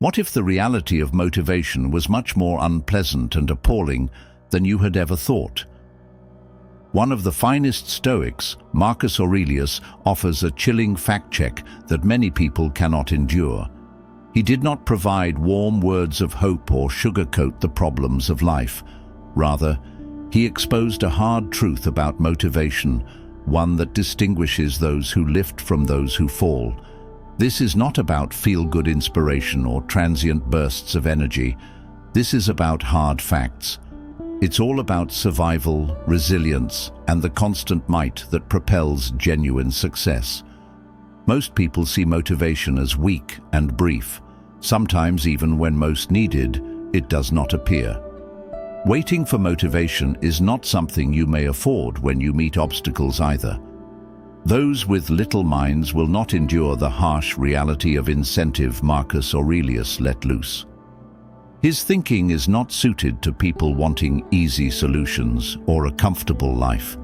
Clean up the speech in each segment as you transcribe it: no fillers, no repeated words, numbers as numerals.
What if the reality of motivation was much more unpleasant and appalling than you had ever thought? One of the finest Stoics, Marcus Aurelius, offers a chilling fact-check that many people cannot endure. He did not provide warm words of hope or sugarcoat the problems of life. Rather, he exposed a hard truth about motivation, one that distinguishes those who lift from those who fall. This is not about feel-good inspiration or transient bursts of energy. This is about hard facts. It's all about survival, resilience, and the constant might that propels genuine success. Most people see motivation as weak and brief. Sometimes, even when most needed, it does not appear. Waiting for motivation is not something you may afford when you meet obstacles either. Those with little minds will not endure the harsh reality of incentive Marcus Aurelius let loose. His thinking is not suited to people wanting easy solutions or a comfortable life.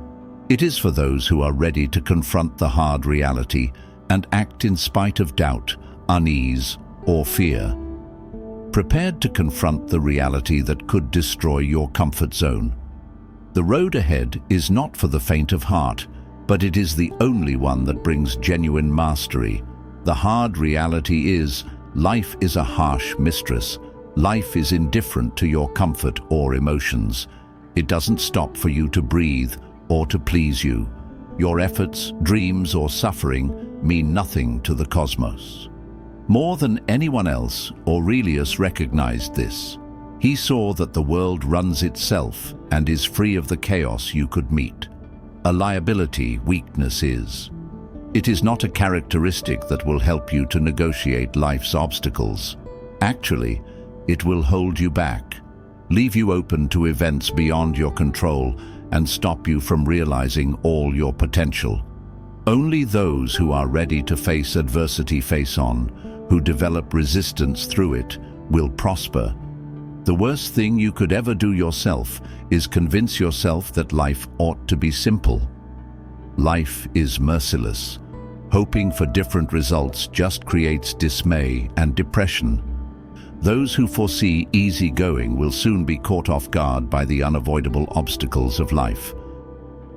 It is for those who are ready to confront the hard reality and act in spite of doubt, unease, or fear. Prepared to confront the reality that could destroy your comfort zone. The road ahead is not for the faint of heart, but it is the only one that brings genuine mastery. The hard reality is, life is a harsh mistress. Life is indifferent to your comfort or emotions. It doesn't stop for you to breathe or to please you. Your efforts, dreams, or suffering mean nothing to the cosmos. More than anyone else, Aurelius recognized this. He saw that the world runs itself and is free of the chaos you could meet. A liability weakness is. It is not a characteristic that will help you to negotiate life's obstacles. Actually, it will hold you back, leave you open to events beyond your control, and stop you from realizing all your potential. Only those who are ready to face adversity face-on, who develop resistance through it, will prosper. The worst thing you could ever do yourself is convince yourself that life ought to be simple. Life is merciless. Hoping for different results just creates dismay and depression. Those who foresee easy going will soon be caught off guard by the unavoidable obstacles of life.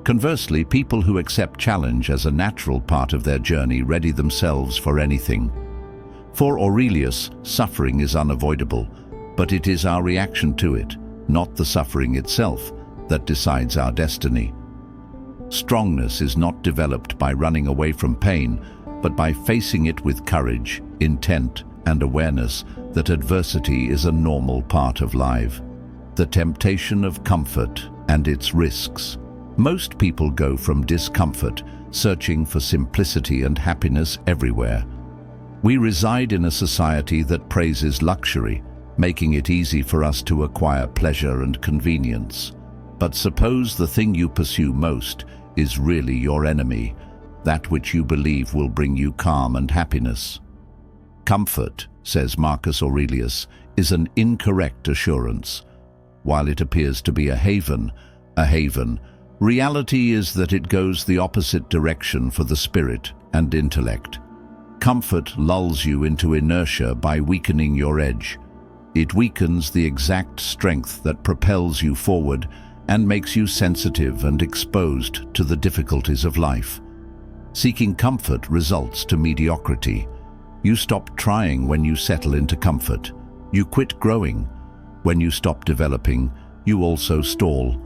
Conversely, people who accept challenge as a natural part of their journey ready themselves for anything. For Aurelius, suffering is unavoidable, but it is our reaction to it, not the suffering itself, that decides our destiny. Strongness is not developed by running away from pain, but by facing it with courage, intent, and awareness that adversity is a normal part of life. The temptation of comfort and its risks. Most people go from discomfort, searching for simplicity and happiness everywhere. We reside in a society that praises luxury, making it easy for us to acquire pleasure and convenience. But suppose the thing you pursue most is really your enemy, that which you believe will bring you calm and happiness. Comfort, says Marcus Aurelius, is an incorrect assurance. While it appears to be a haven, reality is that it goes the opposite direction for the spirit and intellect. Comfort lulls you into inertia by weakening your edge. It weakens the exact strength that propels you forward and makes you sensitive and exposed to the difficulties of life. Seeking comfort results to mediocrity. You stop trying when you settle into comfort. You quit growing. When you stop developing, you also stall.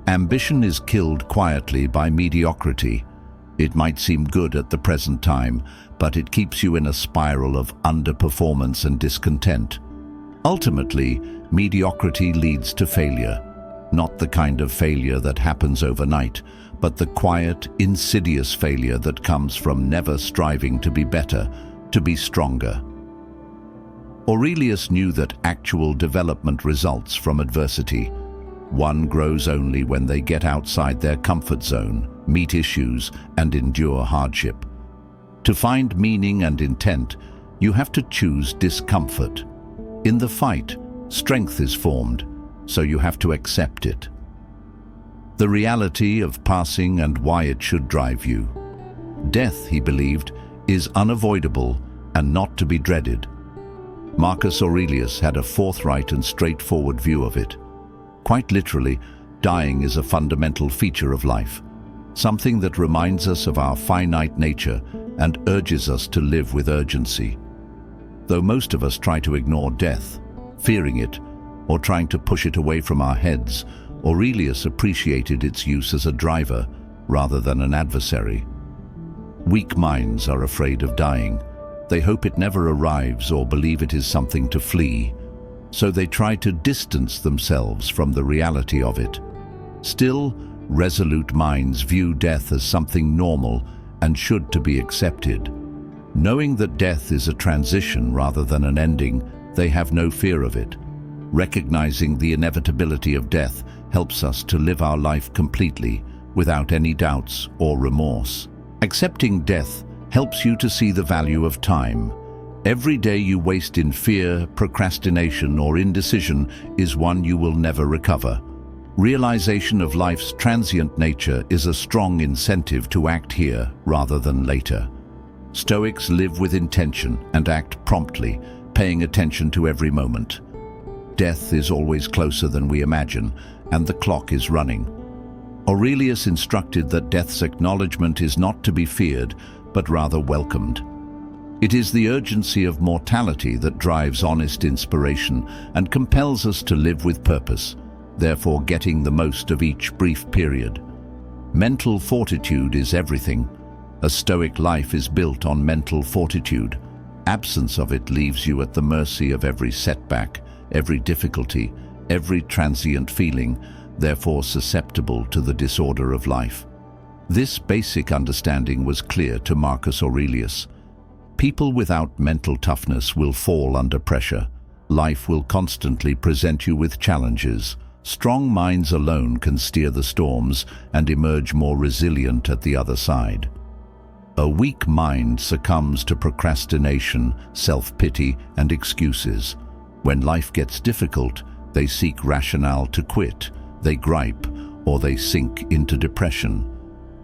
Ambition is killed quietly by mediocrity. It might seem good at the present time, but it keeps you in a spiral of underperformance and discontent. Ultimately, mediocrity leads to failure. Not the kind of failure that happens overnight, but the quiet, insidious failure that comes from never striving to be better, to be stronger. Aurelius knew that actual development results from adversity. One grows only when they get outside their comfort zone, meet issues, and endure hardship. To find meaning and intent, you have to choose discomfort. In the fight, strength is formed, so you have to accept it. The reality of passing and why it should drive you. Death, he believed, is unavoidable and not to be dreaded. Marcus Aurelius had a forthright and straightforward view of it. Quite literally, dying is a fundamental feature of life, something that reminds us of our finite nature and urges us to live with urgency. Though most of us try to ignore death, fearing it, or trying to push it away from our heads, Aurelius appreciated its use as a driver rather than an adversary. Weak minds are afraid of dying. They hope it never arrives or believe it is something to flee, so they try to distance themselves from the reality of it. Still, resolute minds view death as something normal and should to be accepted. Knowing that death is a transition rather than an ending, they have no fear of it. Recognizing the inevitability of death helps us to live our life completely, without any doubts or remorse. Accepting death helps you to see the value of time. Every day you waste in fear, procrastination, or indecision is one you will never recover. Realization of life's transient nature is a strong incentive to act here rather than later. Stoics live with intention and act promptly, paying attention to every moment. Death is always closer than we imagine, and the clock is running. Aurelius instructed that death's acknowledgement is not to be feared, but rather welcomed. It is the urgency of mortality that drives honest inspiration and compels us to live with purpose, therefore getting the most of each brief period. Mental fortitude is everything. A Stoic life is built on mental fortitude. Absence of it leaves you at the mercy of every setback, every difficulty, every transient feeling, therefore susceptible to the disorder of life. This basic understanding was clear to Marcus Aurelius. People without mental toughness will fall under pressure. Life will constantly present you with challenges. Strong minds alone can steer the storms and emerge more resilient at the other side. A weak mind succumbs to procrastination, self-pity, and excuses. When life gets difficult, they seek rationale to quit, they gripe, or they sink into depression.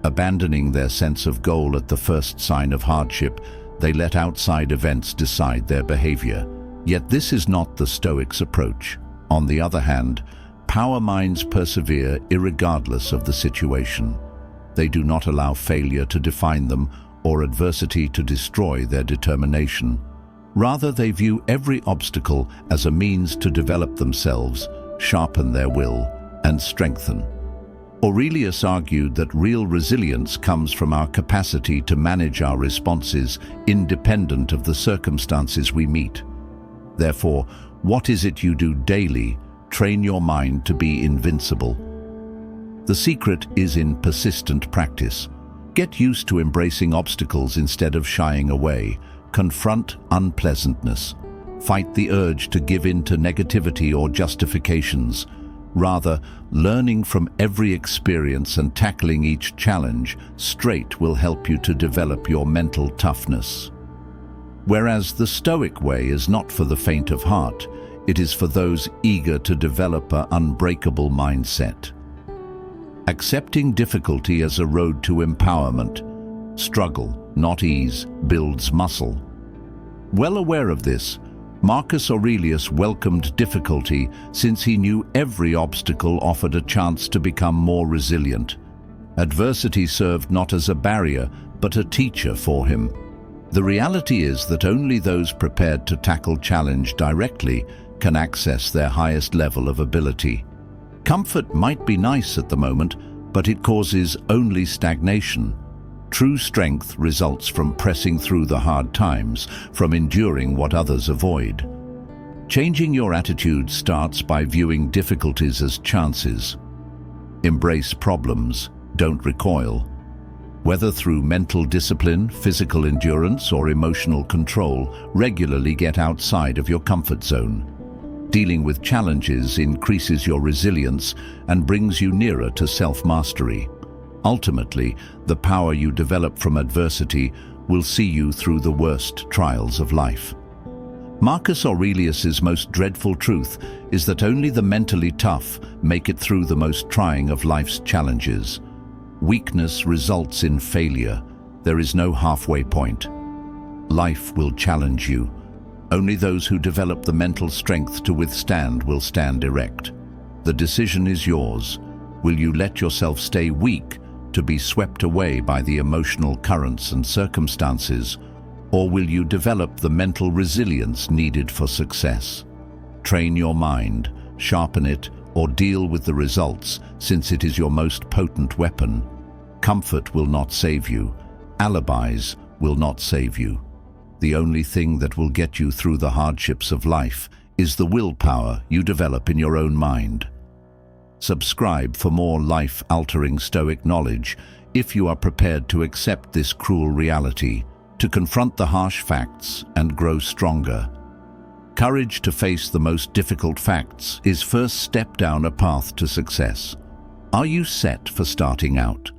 Abandoning their sense of goal at the first sign of hardship, they let outside events decide their behavior. Yet this is not the Stoics' approach. On the other hand, power minds persevere irregardless of the situation. They do not allow failure to define them or adversity to destroy their determination. Rather, they view every obstacle as a means to develop themselves, sharpen their will, and strengthen. Aurelius argued that real resilience comes from our capacity to manage our responses independent of the circumstances we meet. Therefore, what is it you do daily? Train your mind to be invincible. The secret is in persistent practice. Get used to embracing obstacles instead of shying away. Confront unpleasantness. Fight the urge to give in to negativity or justifications. Rather, learning from every experience and tackling each challenge straight will help you to develop your mental toughness. Whereas the Stoic way is not for the faint of heart, it is for those eager to develop an unbreakable mindset. Accepting difficulty as a road to empowerment. Struggle, not ease, builds muscle. Well aware of this, Marcus Aurelius welcomed difficulty since he knew every obstacle offered a chance to become more resilient. Adversity served not as a barrier, but a teacher for him. The reality is that only those prepared to tackle challenge directly can access their highest level of ability. Comfort might be nice at the moment, but it causes only stagnation. True strength results from pressing through the hard times, from enduring what others avoid. Changing your attitude starts by viewing difficulties as chances. Embrace problems, don't recoil. Whether through mental discipline, physical endurance, or emotional control, regularly get outside of your comfort zone. Dealing with challenges increases your resilience and brings you nearer to self-mastery. Ultimately, the power you develop from adversity will see you through the worst trials of life. Marcus Aurelius's most dreadful truth is that only the mentally tough make it through the most trying of life's challenges. Weakness results in failure. There is no halfway point. Life will challenge you. Only those who develop the mental strength to withstand will stand erect. The decision is yours. Will you let yourself stay weak to be swept away by the emotional currents and circumstances, or will you develop the mental resilience needed for success? Train your mind, sharpen it, or deal with the results, since it is your most potent weapon. Comfort will not save you. Alibis will not save you. The only thing that will get you through the hardships of life is the willpower you develop in your own mind. Subscribe for more life-altering Stoic knowledge if you are prepared to accept this cruel reality, to confront the harsh facts and grow stronger. Courage to face the most difficult facts is first step down a path to success. Are you set for starting out?